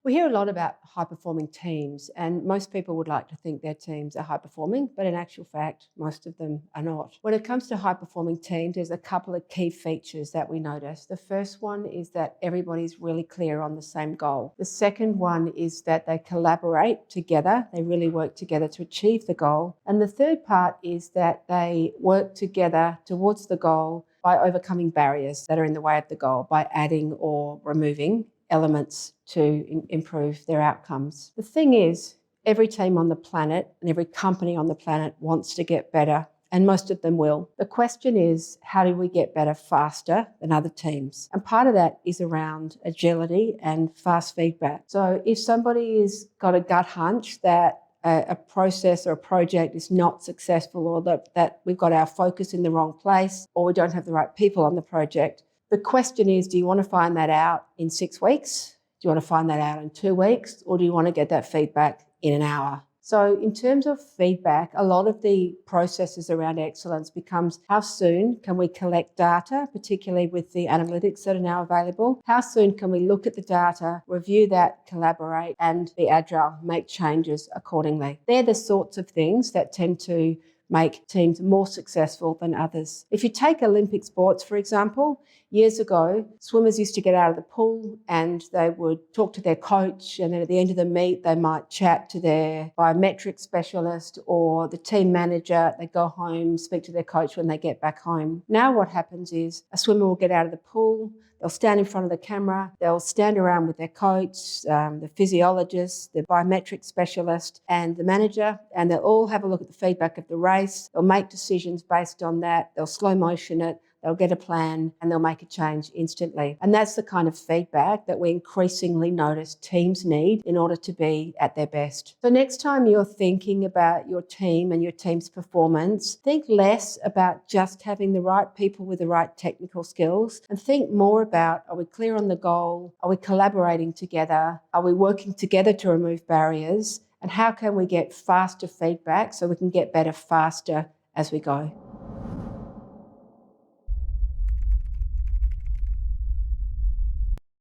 We hear a lot about high-performing teams, and most people would like to think their teams are high-performing, but in actual fact, most of them are not. When it comes to high-performing teams, there's a couple of key features that we notice. The first one is that everybody's really clear on the same goal. The second one is that they collaborate together. They really work together to achieve the goal. And the third part is that they work together towards the goal by overcoming barriers that are in the way of the goal, by adding or removing elements to improve their outcomes. The thing is, every team on the planet and every company on the planet wants to get better, and most of them will. The question is, how do we get better faster than other teams? And part of that is around agility and fast feedback. So if somebody has got a gut hunch that a process or a project is not successful, or that we've got our focus in the wrong place, or we don't have the right people on the project, the question is, do you want to find that out in 6 weeks? Do you want to find that out in 2 weeks? Or do you want to get that feedback in an hour? So in terms of feedback, a lot of the processes around excellence becomes how soon can we collect data, particularly with the analytics that are now available? How soon can we look at the data, review that, collaborate, and be agile, make changes accordingly? They're the sorts of things that tend to make teams more successful than others. If you take Olympic sports, for example, years ago, swimmers used to get out of the pool and they would talk to their coach, and then at the end of the meet, they might chat to their biometric specialist or the team manager. They go home, speak to their coach when they get back home. Now what happens is a swimmer will get out of the pool, they'll stand in front of the camera, they'll stand around with their coach, the physiologist, the biometric specialist, and the manager, and they'll all have a look at the feedback of the race. They'll make decisions based on that. They'll slow motion it. They'll get a plan and they'll make a change instantly. And that's the kind of feedback that we increasingly notice teams need in order to be at their best. So next time you're thinking about your team and your team's performance, think less about just having the right people with the right technical skills, and think more about, are we clear on the goal? Are we collaborating together? Are we working together to remove barriers? And how can we get faster feedback so we can get better faster as we go?